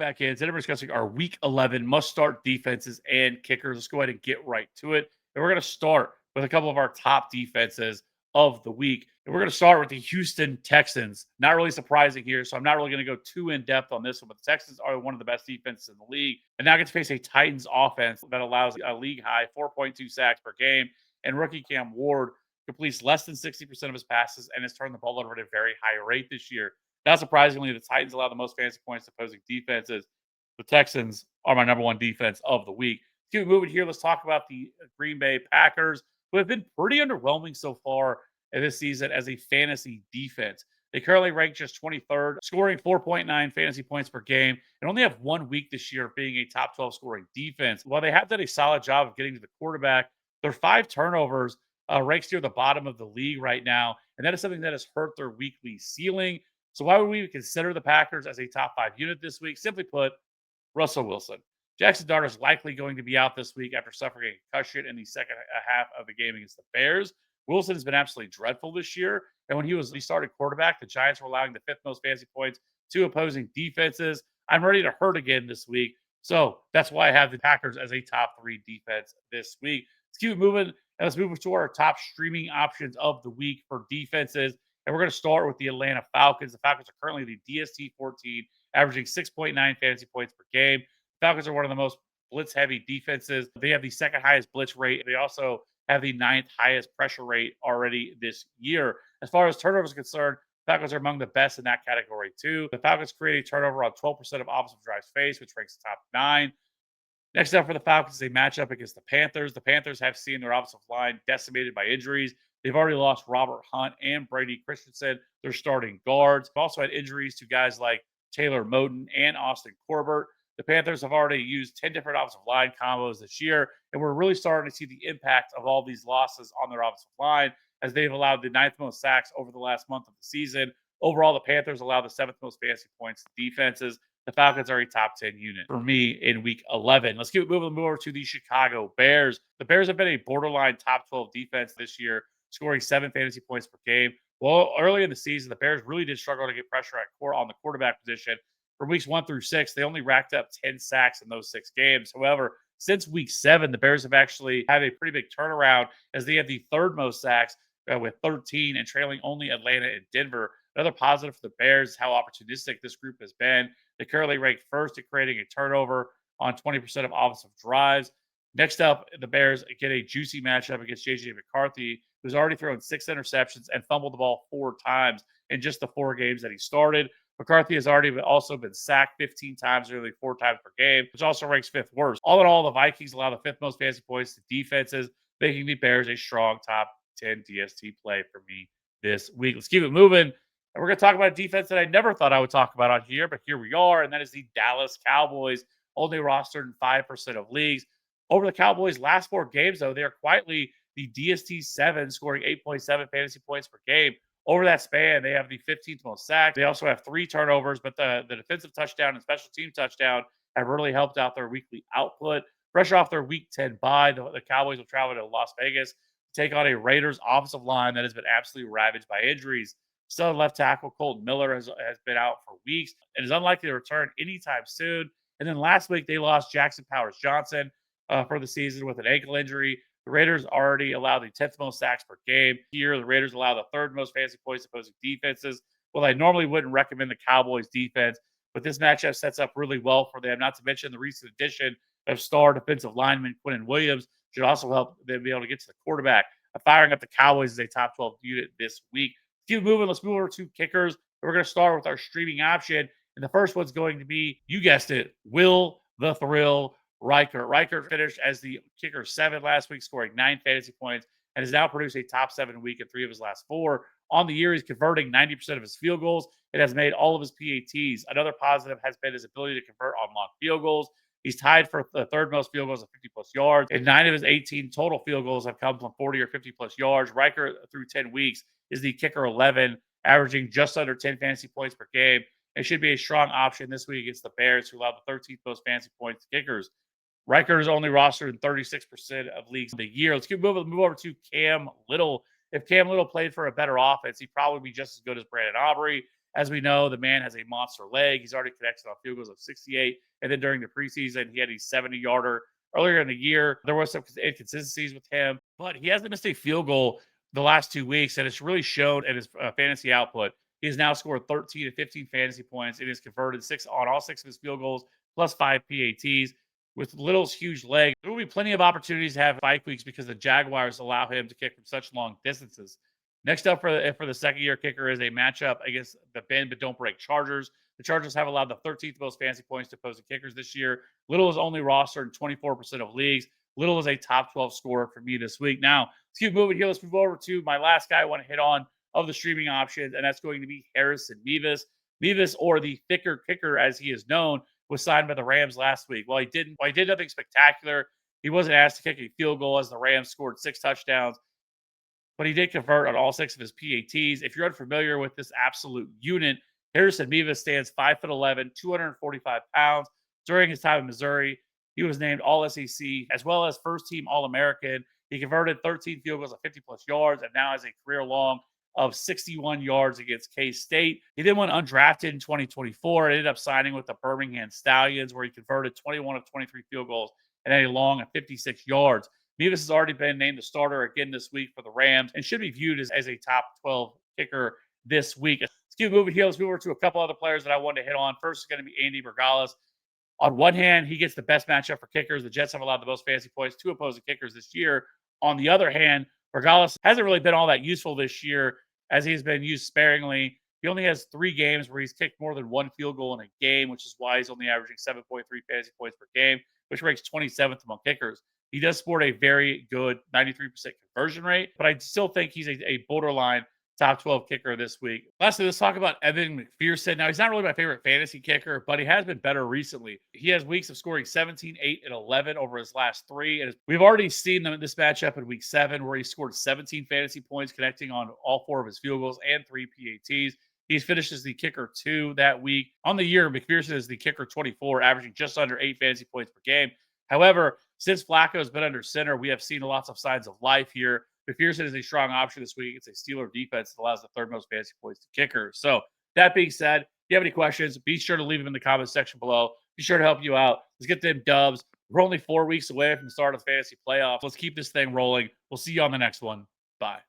back in. Today we're discussing our Week 11 must-start defenses and kickers. Let's go ahead and get right to it. And we're going to start with a couple of our top defenses of the week. And we're going to start with the Houston Texans. Not really surprising here, so I'm not really going to go too in-depth on this one, but the Texans are one of the best defenses in the league. And now get to face a Titans offense that allows a league-high 4.2 sacks per game. And rookie Cam Ward completes less than 60% of his passes and has turned the ball over at a very high rate this year. Not surprisingly, the Titans allow the most fantasy points to opposing defenses. The Texans are my number one defense of the week. Keep moving here. Let's talk about the Green Bay Packers, who have been pretty underwhelming so far in this season as a fantasy defense. They currently rank just 23rd, scoring 4.9 fantasy points per game, and only have 1 week this year of being a top 12 scoring defense. While they have done a solid job of getting to the quarterback, their 5 turnovers ranks near the bottom of the league right now, and that is something that has hurt their weekly ceiling. So why would we consider the Packers as a top 5 unit this week? Simply put, Russell Wilson. Jackson Dart is likely going to be out this week after suffering a concussion in the second half of the game against the Bears. Wilson has been absolutely dreadful this year. And when he started quarterback, the Giants were allowing the 5th most fantasy points to opposing defenses. I'm ready to hurt again this week. So that's why I have the Packers as a top 3 defense this week. Let's keep it moving. And let's move to our top streaming options of the week for defenses. And we're going to start with the Atlanta Falcons. The Falcons are currently the DST 14, averaging 6.9 fantasy points per game. The Falcons are one of the most blitz-heavy defenses. They have the second highest blitz rate. They also have the 9th highest pressure rate already this year. As far as turnovers are concerned, Falcons are among the best in that category too. The Falcons create a turnover on 12% of offensive drives faced, which ranks top 9. Next up for the Falcons is a matchup against the Panthers. The Panthers have seen their offensive line decimated by injuries. They've already lost Robert Hunt and Brady Christensen, their starting guards. They've also had injuries to guys like Taylor Moton and Austin Corbett. The Panthers have already used 10 different offensive line combos this year, and we're really starting to see the impact of all these losses on their offensive line as they've allowed the 9th most sacks over the last month of the season. Overall, the Panthers allow the 7th most fantasy points to defenses. The Falcons are a top 10 unit for me in week 11. Let's keep moving over to the Chicago Bears. The Bears have been a borderline top 12 defense this year, scoring 7 fantasy points per game. Well, early in the season, the Bears really did struggle to get pressure on the quarterback position. From weeks 1 through 6, they only racked up 10 sacks in those 6 games. However, since week 7, the Bears have actually had a pretty big turnaround as they have the 3rd most sacks with 13 and trailing only Atlanta and Denver. Another positive for the Bears is how opportunistic this group has been. They currently rank 1st at creating a turnover on 20% of offensive drives. Next up, the Bears get a juicy matchup against J.J. McCarthy, who's already thrown 6 interceptions and fumbled the ball 4 times in just the 4 games that he started. McCarthy has already also been sacked 15 times, nearly 4 times per game, which also ranks 5th worst. All in all, the Vikings allow the 5th most fantasy points to defenses, making the Bears a strong top 10 DST play for me this week. Let's keep it moving. And we're going to talk about a defense that I never thought I would talk about on here, but here we are, and that is the Dallas Cowboys, only rostered in 5% of leagues. Over the Cowboys' last 4 games, though, they are quietly the DST 7, scoring 8.7 fantasy points per game. Over that span, they have the 15th most sacks. They also have 3 turnovers, but the defensive touchdown and special team touchdown have really helped out their weekly output. Fresh off their Week 10 bye, the Cowboys will travel to Las Vegas to take on a Raiders offensive line that has been absolutely ravaged by injuries. Still, left tackle Colton Miller has been out for weeks and is unlikely to return anytime soon. And then last week, they lost Jackson Powers Johnson for the season with an ankle injury. The Raiders already allow the 10th most sacks per game. Here, the Raiders allow the 3rd most fantasy points opposing defenses. Well, I normally wouldn't recommend the Cowboys defense, but this matchup sets up really well for them. Not to mention the recent addition of star defensive lineman Quinnen Williams should also help them be able to get to the quarterback. Firing up the Cowboys as a top 12 unit this week. Keep moving. Let's move over to kickers. We're going to start with our streaming option. And the first one's going to be, you guessed it, Will the Thrill Reichard. Reichard finished as the kicker 7 last week, scoring 9 fantasy points, and has now produced a top 7 week in 3 of his last 4. On the year, he's converting 90% of his field goals and has made all of his PATs. Another positive has been his ability to convert on long field goals. He's tied for the 3rd most field goals of 50-plus yards, and 9 of his 18 total field goals have come from 40 or 50-plus yards. Reichard, through 10 weeks, is the kicker 11, averaging just under 10 fantasy points per game. It should be a strong option this week against the Bears, who allow the 13th most fantasy points to kickers. Reichard is only rostered in 36% of leagues of the year. Let's move over to Cam Little. If Cam Little played for a better offense, he'd probably be just as good as Brandon Aubrey. As we know, the man has a monster leg. He's already connected on field goals of 68. And then during the preseason, he had a 70-yarder. Earlier in the year, there was some inconsistencies with him, but he hasn't missed a field goal the last 2 weeks, and it's really shown in his fantasy output. He has now scored 13 to 15 fantasy points. It has converted six on all six of his field goals, plus five PATs. With Little's huge leg, there will be plenty of opportunities to have 5 weeks because the Jaguars allow him to kick from such long distances. Next up for the second-year kicker is a matchup against the bend but don't break Chargers. The Chargers have allowed the 13th most fantasy points to opposing kickers this year. Little is only rostered in 24% of leagues. Little is a top 12 scorer for me this week. Now, let's keep moving here. Let's move over to my last guy I want to hit on of the streaming options, and that's going to be Harrison Mevis. Mevis, or the thicker kicker as he is known, was signed by the Rams last week. While he did nothing spectacular, he wasn't asked to kick a field goal as the Rams scored 6 touchdowns, but he did convert on all 6 of his PATs. If you're unfamiliar with this absolute unit, Harrison Mevis stands 5'11", 245 pounds. During his time in Missouri, he was named All SEC as well as first team All American. He converted 13 field goals of 50 plus yards and now has a career long of 61 yards against K-State. He then went undrafted in 2024 and ended up signing with the Birmingham Stallions, where he converted 21 of 23 field goals and had a long of 56 yards. Mevis has already been named the starter again this week for the Rams and should be viewed as a top 12 kicker this week. Let's keep moving here. Let's move over to a couple other players that I wanted to hit on. First is going to be Andy Borregales. On one hand, he gets the best matchup for kickers. The Jets have allowed the most fantasy points to opposing kickers this year. On the other hand, Borregales hasn't really been all that useful this year, as he's been used sparingly. He only has 3 games where he's kicked more than 1 field goal in a game, which is why he's only averaging 7.3 fantasy points per game, which ranks 27th among kickers. He does sport a very good 93% conversion rate, but I still think he's a borderline top 12 kicker this week. Lastly, let's talk about Evan McPherson. Now, he's not really my favorite fantasy kicker, but he has been better recently. He has weeks of scoring 17, 8, and 11 over his last 3. And we've already seen them in this matchup in week 7, where he scored 17 fantasy points, connecting on all 4 of his field goals and 3 PATs. He's finished as the kicker 2 that week. On the year, McPherson is the kicker 24, averaging just under 8 fantasy points per game. However, since Flacco has been under center, we have seen lots of signs of life here. McPherson is a strong option this week. It's a Steeler defense that allows the 3rd most fantasy points to kickers. So that being said, if you have any questions, be sure to leave them in the comments section below. Be sure to help you out. Let's get them dubs. We're only 4 weeks away from the start of the fantasy playoffs. Let's keep this thing rolling. We'll see you on the next one. Bye.